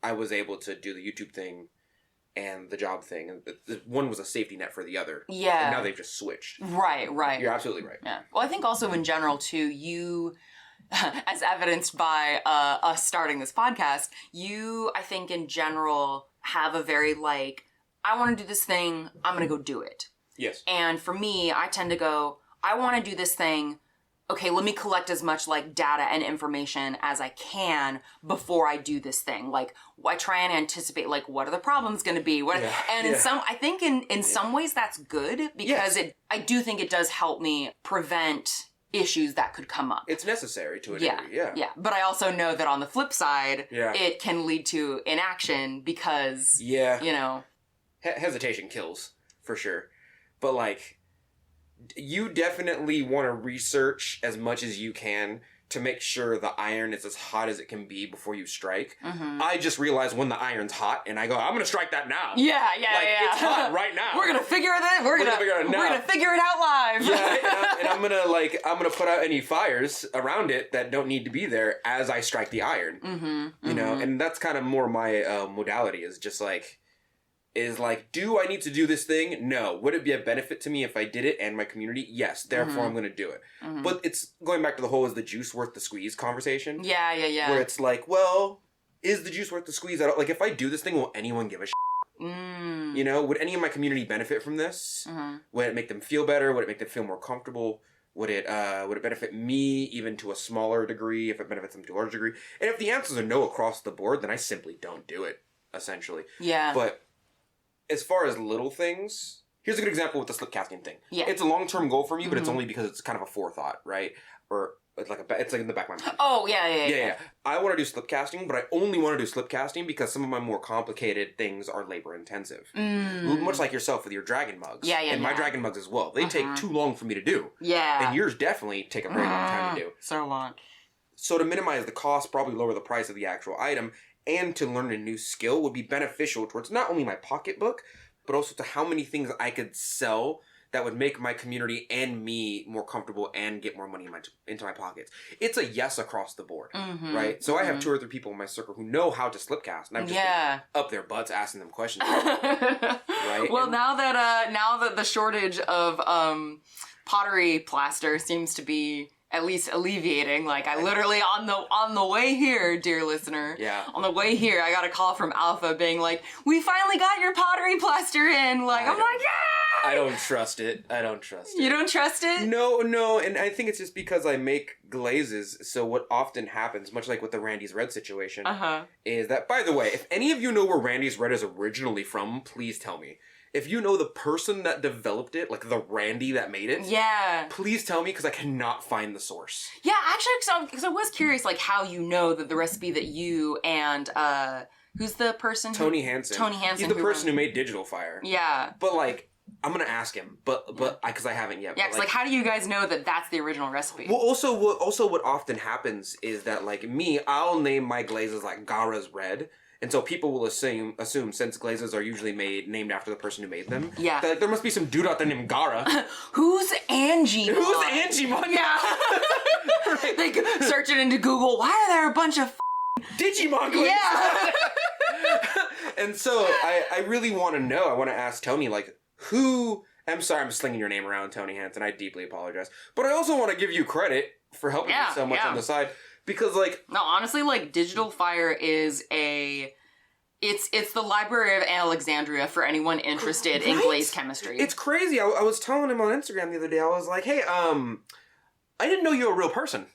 I was able to do the YouTube thing and the job thing, and one was a safety net for the other. Yeah. And now they've just switched. Right. You're absolutely right. Yeah. Well, I think also in general too, you, as evidenced by us starting this podcast, you, I think in general, have a very like, I want to do this thing, I'm going to go do it. Yes. And for me, I tend to go, I want to do this thing, okay, let me collect as much like data and information as I can before I do this thing. Like I try and anticipate like what are the problems going to be? I think in some ways that's good because I do think it does help me prevent issues that could come up. It's necessary to a degree, yeah. But I also know that on the flip side, it can lead to inaction because, you know. Hesitation kills, for sure. But, like, you definitely want to research as much as you can to make sure the iron is as hot as it can be before you strike. I just realize when the iron's hot, and I go, I'm gonna strike that now. Yeah. It's hot right now. We're gonna figure it out. We're gonna figure it out live. Yeah, and I'm gonna put out any fires around it that don't need to be there as I strike the iron. You know, and that's kind of more my modality is just like. Is like, do I need to do this thing? No. Would it be a benefit to me if I did it and my community? Yes. Therefore, I'm going to do it. But it's going back to the whole is the juice worth the squeeze conversation. Yeah. Where it's like, well, is the juice worth the squeeze? Like, if I do this thing, will anyone give a shit? You know, would any of my community benefit from this? Would it make them feel better? Would it make them feel more comfortable? Would it benefit me even to a smaller degree if it benefits them to a larger degree? And if the answers are no across the board, then I simply don't do it, essentially. Yeah. But as far as little things, here's a good example with the slip casting thing. Yeah. It's a long-term goal for me, but it's only because it's kind of a forethought, right? Or it's like in the back of my mind. Oh, yeah. I want to do slip casting, but I only want to do slip casting because some of my more complicated things are labor intensive. Much like yourself with your dragon mugs. And my dragon mugs as well. They take too long for me to do. Yeah. And yours definitely take a very long time to do. So long. So to minimize the cost, probably lower the price of the actual item, and to learn a new skill would be beneficial towards not only my pocketbook, but also to how many things I could sell that would make my community and me more comfortable and get more money into my pockets. It's a yes across the board, right? So I have 2 or 3 people in my circle who know how to slip cast, and I'm just up their butts asking them questions. Right? Well, now that the shortage of pottery plaster seems to be at least alleviating. Like, I literally on the way here, dear listener, on the way here, I got a call from Alpha being like, "We finally got your pottery plaster in." Like, I'm like, yeah. I don't trust it. You don't trust it? No, and I think it's just because I make glazes. So what often happens, much like with the Randy's Red situation, is that, by the way, if any of you know where Randy's Red is originally from, please tell me. If you know the person that developed it, like the Randy that made it, please tell me because I cannot find the source. Yeah, actually, because I was curious, like, how you know that the recipe that you and who's the person? Tony Hansen. He's the person who made Digital Fire. Yeah, but like, I'm gonna ask him, but because I haven't yet. Yeah, because like, how do you guys know that that's the original recipe? Well, also what often happens is that like me, I'll name my glazes like Gara's Red. And so people will assume since glazes are usually named after the person who made them, that like there must be some dude out there named Gara. Who's Angie? Who's Angie? Yeah. Right. They search it into Google. Why are there a bunch of Digimon glazes? Yeah. And so I really want to know. I want to ask Tony, like, who... I'm sorry I'm slinging your name around, Tony Hansen. I deeply apologize. But I also want to give you credit for helping me so much on the side. Because, like... No, honestly, like, Digital Fire is It's the Library of Alexandria for anyone interested in glaze chemistry. It's crazy. I was telling him on Instagram the other day, I was like, hey, I didn't know you were a real person.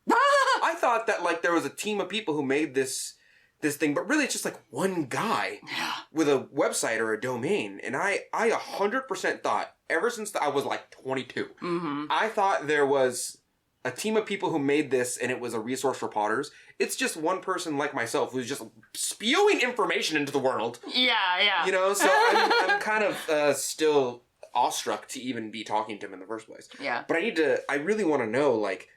I thought that, like, there was a team of people who made this thing, but really it's just, like, one guy with a website or a domain. And I 100% thought, ever since I was, like, 22, I thought there was a team of people who made this and it was a resource for potters. It's just one person like myself who's just spewing information into the world. Yeah. You know, so I'm kind of still awestruck to even be talking to him in the first place. Yeah. But I really want to know, like,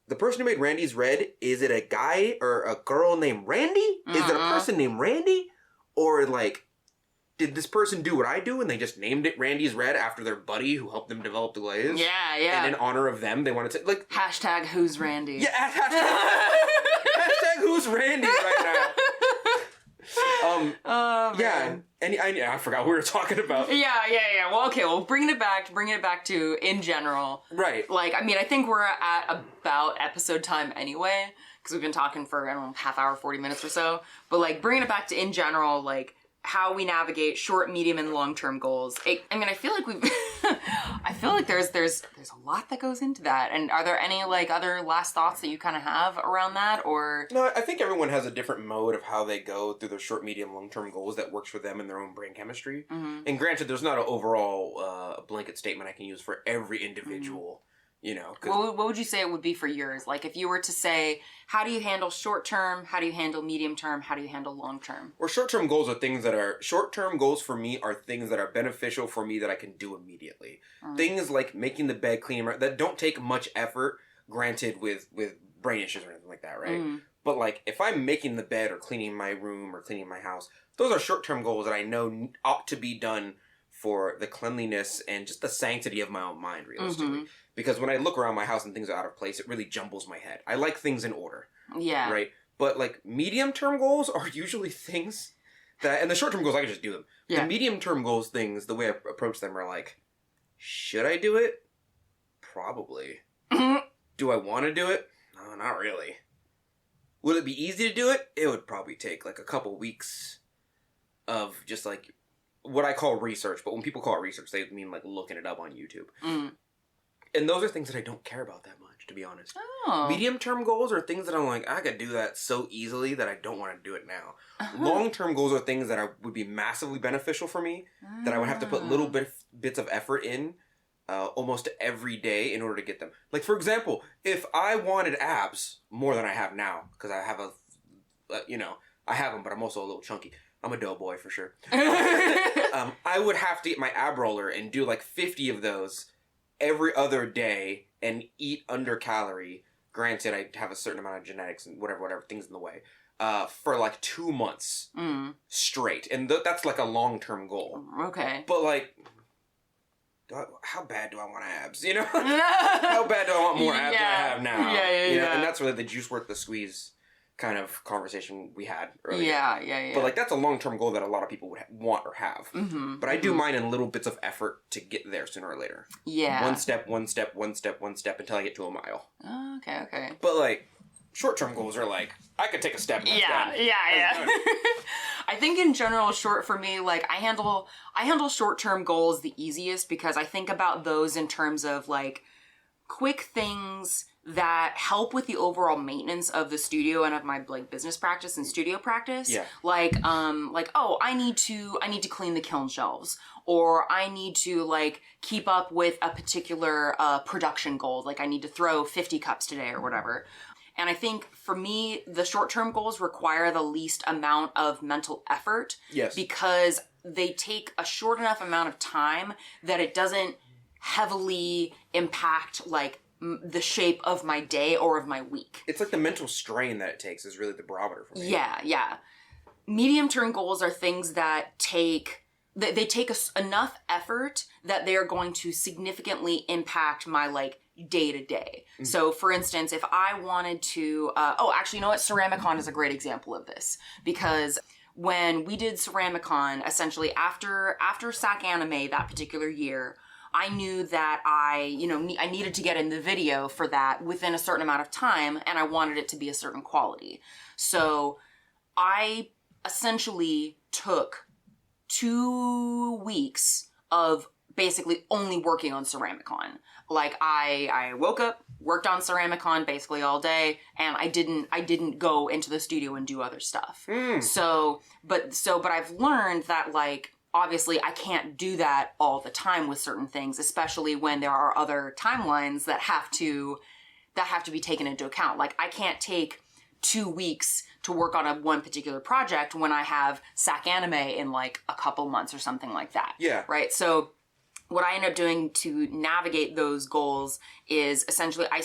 the person who made Randy's Red, is it a guy or a girl named Randy? Is it a person named Randy? Or, like, did this person do what I do and they just named it Randy's Red after their buddy who helped them develop the glaze? Yeah. And in honor of them, they wanted to, like... Hashtag who's Randy? Yeah, hashtag who's Randy right now. Oh, man. And I forgot what we were talking about. Yeah. Well, okay, bringing it back to in general. Right. Like, I mean, I think we're at about episode time anyway, because we've been talking for, I don't know, half hour, 40 minutes or so. But, like, bringing it back to in general, like, how we navigate short, medium, and long-term goals. I feel like there's a lot that goes into that. And are there any, like, other last thoughts that you kind of have around that, or? No, I think everyone has a different mode of how they go through their short, medium, long-term goals that works for them and their own brain chemistry. And granted, there's not an overall blanket statement I can use for every individual. You know, what would you say it would be for yours? Like, if you were to say, how do you handle short term? How do you handle medium term? How do you handle long term? Well, short-term goals for me are things that are beneficial for me that I can do immediately. Things like making the bed clean that don't take much effort, granted with brain issues or anything like that, right? But like if I'm making the bed or cleaning my room or cleaning my house, those are short-term goals that I know ought to be done for the cleanliness and just the sanctity of my own mind, realistically. Because when I look around my house and things are out of place, it really jumbles my head. I like things in order. Yeah. Right? But like medium-term goals are usually things that, and the short-term goals, I can just do them. Yeah. The medium-term goals things, the way I approach them are like, should I do it? Probably. Do I want to do it? No, not really. Would it be easy to do it? It would probably take like a couple weeks of just like what I call research. But when people call it research, they mean like looking it up on YouTube. And those are things that I don't care about that much, to be honest. Oh. Medium-term goals are things that I'm like, I could do that so easily that I don't want to do it now. Long-term goals are things that would be massively beneficial for me, that I would have to put little bits of effort in almost every day in order to get them. Like, for example, if I wanted abs more than I have now, because I have I have them, but I'm also a little chunky. I'm a doughboy for sure. I would have to get my ab roller and do like 50 of those every other day and eat under calorie. Granted, I have a certain amount of genetics and whatever things in the way. For like 2 months straight. And that's like a long-term goal. Okay. But like, how bad do I want abs? You know? How bad do I want more abs than I have now? Yeah. And that's really the juice worth the squeeze kind of conversation we had earlier. Yeah. But like that's a long-term goal that a lot of people would want or have. But I do mine in little bits of effort to get there sooner or later. Yeah. One step until I get to a mile. Oh, okay. But like short-term goals are like, I could take a step. Yeah. I think in general, for me, like I handle short-term goals the easiest because I think about those in terms of like quick things that help with the overall maintenance of the studio and of my like business practice and studio practice. Yeah. Like I need to clean the kiln shelves, or I need to like keep up with a particular production goal. Like I need to throw 50 cups today or whatever. And I think for me, the short-term goals require the least amount of mental effort. Yes. Because they take a short enough amount of time that it doesn't heavily impact like the shape of my day or of my week. It's like the mental strain that it takes is really the barometer for me. Yeah. Medium-term goals are things that take enough effort that they are going to significantly impact my like day-to-day. So for instance, if I wanted to, actually, you know what? Ceramicon is a great example of this because when we did Ceramicon, essentially after SAC Anime that particular year, I knew that I needed to get in the video for that within a certain amount of time, and I wanted it to be a certain quality. So I essentially took 2 weeks of basically only working on Ceramicon. Like I woke up, worked on Ceramicon basically all day, and I didn't go into the studio and do other stuff. But I've learned that like obviously I can't do that all the time with certain things, especially when there are other timelines that have to be taken into account. Like I can't take 2 weeks to work on one particular project when I have SAC Anime in like a couple months or something like that. Yeah. Right. So what I end up doing to navigate those goals is essentially I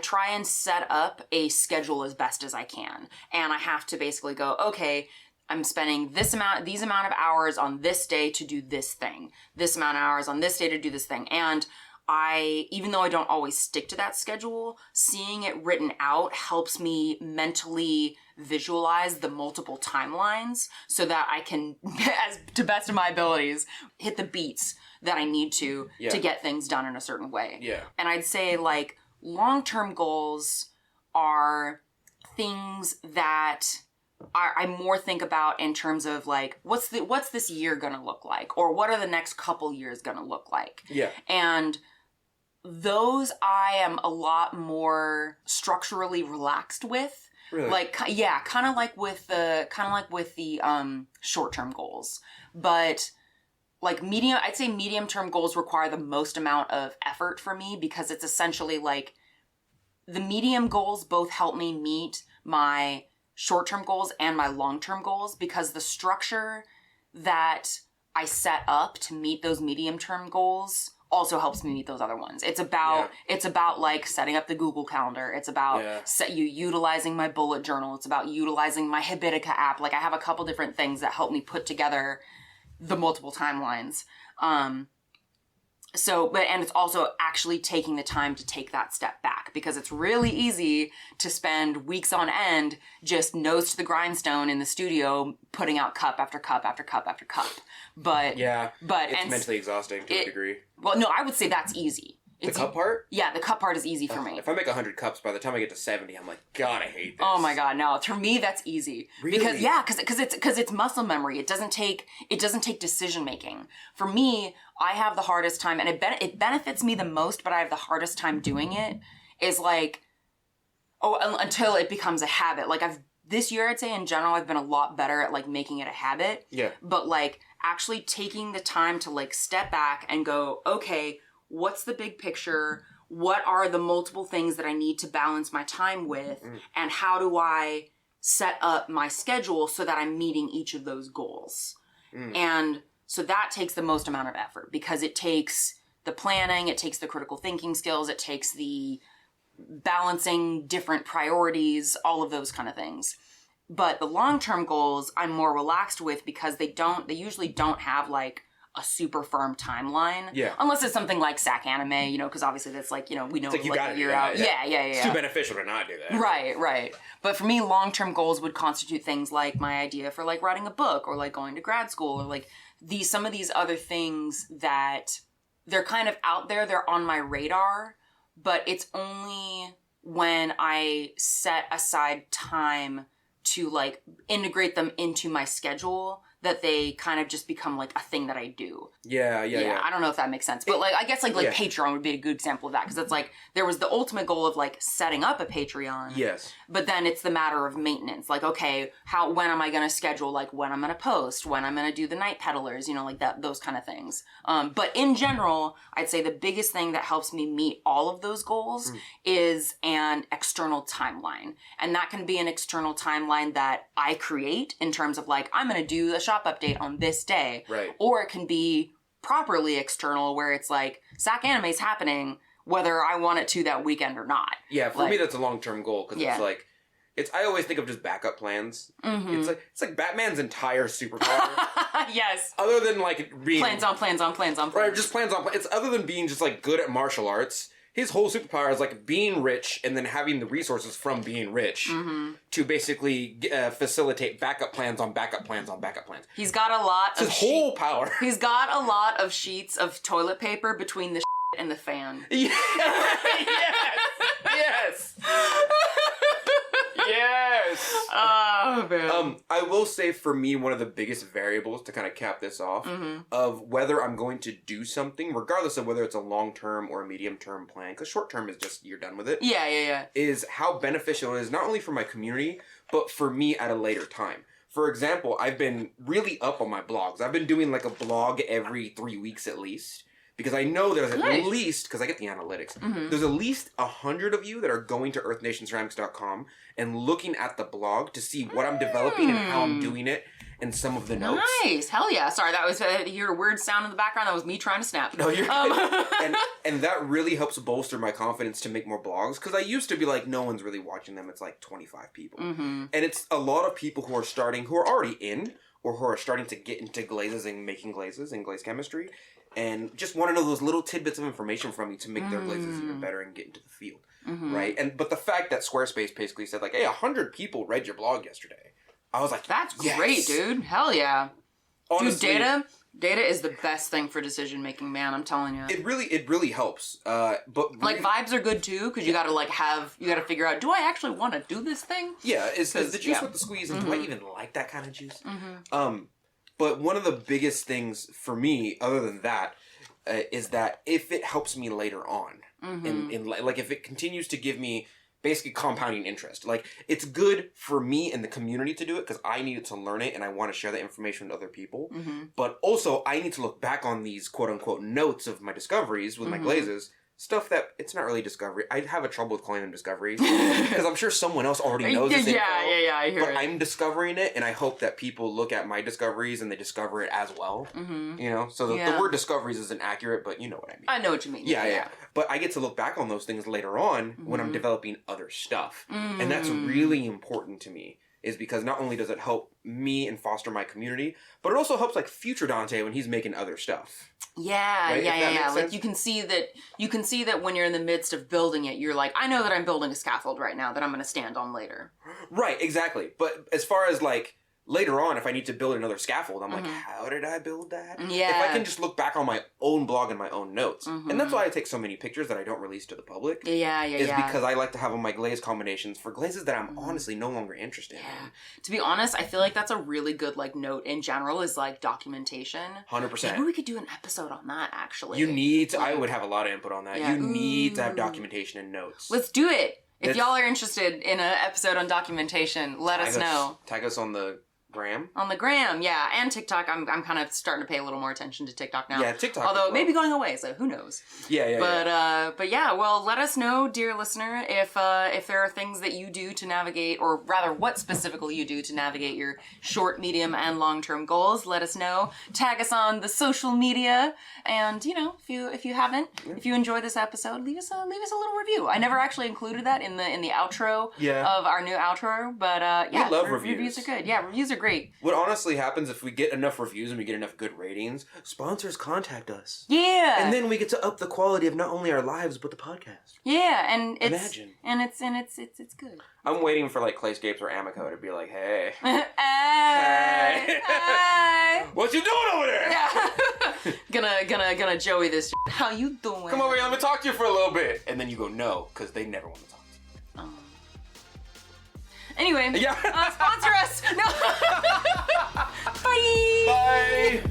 try and set up a schedule as best as I can. And I have to basically go, okay, I'm spending these amount of hours on this day to do this thing, this amount of hours on this day to do this thing. And even though I don't always stick to that schedule, seeing it written out helps me mentally visualize the multiple timelines so that I can, as to best of my abilities, hit the beats that I need to get things done in a certain way. Yeah. And I'd say like long-term goals are things that I more think about in terms of like, what's this year gonna look like? Or what are the next couple years gonna look like? Yeah. And those I am a lot more structurally relaxed with. Really? Like, yeah, kind of like with the short-term goals. But like I'd say medium-term goals require the most amount of effort for me because it's essentially like the medium goals both help me meet my short-term goals and my long-term goals because the structure that I set up to meet those medium-term goals also helps me meet those other ones. It's about like setting up the Google Calendar. It's about utilizing my bullet journal. It's about utilizing my Habitica app. Like I have a couple different things that help me put together the multiple timelines. And it's also actually taking the time to take that step back, because it's really easy to spend weeks on end just nose to the grindstone in the studio, putting out cup after cup after cup after cup. But it's mentally exhausting to a degree. Well, no, I would say that's easy. The cup part? Yeah, the cup part is easy for me. If I make 100 cups, by the time I get to 70, I'm like, God, I hate this. Oh my God, no. For me, that's easy. Really? Because it's muscle memory. It doesn't take decision making. For me, I have the hardest time, and it benefits me the most, but I have the hardest time doing it. Is like, until it becomes a habit. Like this year, I'd say in general, I've been a lot better at like making it a habit. Yeah. But like actually taking the time to like step back and go, okay, what's the big picture? What are the multiple things that I need to balance my time with? And how do I set up my schedule so that I'm meeting each of those goals? And so that takes the most amount of effort, because it takes the planning, it takes the critical thinking skills, it takes the balancing different priorities, all of those kind of things. But the long-term goals I'm more relaxed with, because they usually don't have like a super firm timeline. Yeah. Unless it's something like SAC anime, because obviously that's like, we know it's like you like gotta a year do that, out. yeah. Yeah. It's too beneficial to not do that. Right. But for me, long-term goals would constitute things like my idea for like writing a book, or like going to grad school, or like some of these other things that they're kind of out there, they're on my radar, but it's only when I set aside time to like integrate them into my schedule that they kind of just become like a thing that I do. Yeah. I don't know if that makes sense. But like, I guess like Patreon would be a good example of that. Because it's like, there was the ultimate goal of like setting up a Patreon. Yes. But then it's the matter of maintenance. Like, okay, when am I going to schedule, like when I'm going to post, when I'm going to do the night peddlers, like those kind of things. But in general, I'd say the biggest thing that helps me meet all of those goals is an external timeline. And that can be an external timeline that I create in terms of like, I'm going to do a shop update on this day. Right. Or it can be properly external, where it's like, SAC anime's happening whether I want it to that weekend or not. Yeah, for me that's a long-term goal, because it's like, I always think of just backup plans. It's like Batman's entire superpower. Yes. Other than like being plans on plans. Right, just plans on plans. It's other than being just like good at martial arts. His whole superpower is like being rich and then having the resources from being rich to basically facilitate backup plans on backup plans on backup plans. He's got a lot of his whole power. He's got a lot of sheets of toilet paper between the and the fan. Yes. Yes. Oh man. I will say for me, one of the biggest variables to kind of cap this off of whether I'm going to do something, regardless of whether it's a long-term or a medium-term plan, because short-term is just you're done with it. Yeah. Is how beneficial it is not only for my community, but for me at a later time. For example, I've been really up on my blogs. I've been doing like a blog every 3 weeks at least. Because I know there's at least, because I get the analytics, there's at least 100 of you that are going to earthnationceramics.com and looking at the blog to see what I'm developing and how I'm doing it and some of the notes. Nice. Hell yeah. Sorry, that was, you heard a weird sound in the background. That was me trying to snap. No, you're and that really helps bolster my confidence to make more blogs. Because I used to be like, no one's really watching them. It's like 25 people. And it's a lot of people who are already in, or who are starting to get into glazes and making glazes and glaze chemistry. And just want to know those little tidbits of information from you to make their glazes even better and get into the field, right? But the fact that Squarespace basically said like, hey, 100 people read your blog yesterday. I was like, that's great, dude. Hell yeah. Honestly, dude, data is the best thing for decision making, man. I'm telling you. It really helps. But like vibes are good too, because you gotta figure out, do I actually want to do this thing? Yeah, is the juice with the squeeze, and do I even like that kind of juice? But one of the biggest things for me, other than that, is that if it helps me later on, like if it continues to give me basically compounding interest, like it's good for me and the community to do it because I needed to learn it and I want to share that information with other people. But also I need to look back on these quote unquote notes of my discoveries with my glazes stuff that it's not really discovery. I have a trouble with calling them discoveries because I'm sure someone else already knows this info. Yeah, I hear it. But I'm discovering it, and I hope that people look at my discoveries and they discover it as well. Mm-hmm. You know, so the word discoveries isn't accurate, but you know what I mean. I know what you mean. Yeah. But I get to look back on those things later on when I'm developing other stuff, and that's really important to me. Is because not only does it help me and foster my community, but it also helps like future Donte when he's making other stuff. Yeah, right? yeah. Like you can see that when you're in the midst of building it, you're like, I know that I'm building a scaffold right now that I'm going to stand on later. Right, exactly. But as far as like later on, if I need to build another scaffold, I'm like, how did I build that? Yeah. If I can just look back on my own blog and my own notes. And that's why I take so many pictures that I don't release to the public. Yeah. Is because I like to have all my glaze combinations for glazes that I'm honestly no longer interested in. To be honest, I feel like that's a really good like note in general is like documentation. 100%. Maybe we could do an episode on that actually. You need to, I would have a lot of input on that. Yeah. You need to have documentation and notes. Let's do it. If y'all are interested in an episode on documentation, let us know. Tag us on the gram? On the gram, yeah. And TikTok. I'm kind of starting to pay a little more attention to TikTok now. Yeah, TikTok. Although it may be going away, so who knows? Yeah. But yeah, well, let us know, dear listener, if there are things that you do to navigate, or rather what specifically you do to navigate your short, medium, and long-term goals. Let us know. Tag us on the social media. And, you know, if you haven't, if you enjoy this episode, leave us a little review. I never actually included that in the outro of our new outro, but yeah. We love reviews. Reviews are good. Yeah, reviews are great. What honestly happens if we get enough reviews and we get enough good ratings, sponsors contact us. Yeah. And then we get to up the quality of not only our lives but the podcast. Yeah, and it's it's good. I'm waiting for like Clayscapes or Amico to be like, hey. Hey. What you doing over there? Yeah. gonna Joey this shit. How you doing? Come over here, let me talk to you for a little bit. And then you go, no, because they never want to talk to you. Anyway, sponsor us. No. Bye. Bye.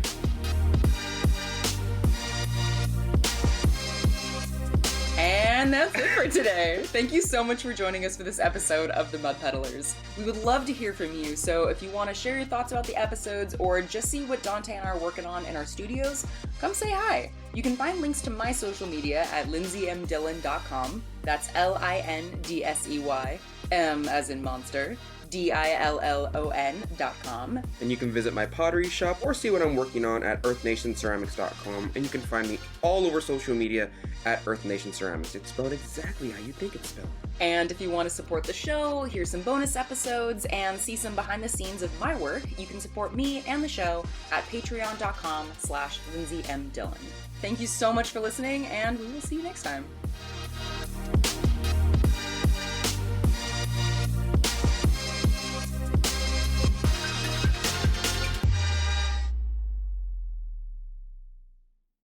And that's it for today. Thank you so much for joining us for this episode of The Mud Peddlers. We would love to hear from you, so if you want to share your thoughts about the episodes or just see what Donte and I are working on in our studios, come say hi. You can find links to my social media at lindseymdillon.com. That's LINDSEY, M as in monster, DILLON.com. And you can visit my pottery shop or see what I'm working on at earthnationceramics.com. And you can find me all over social media at Earth Nation Ceramics. It's spelled exactly how you think it's spelled. And if you want to support the show, hear some bonus episodes, and see some behind the scenes of my work, you can support me and the show at patreon.com/Lindsey M Dillon. Thank you so much for listening, and we will see you next time.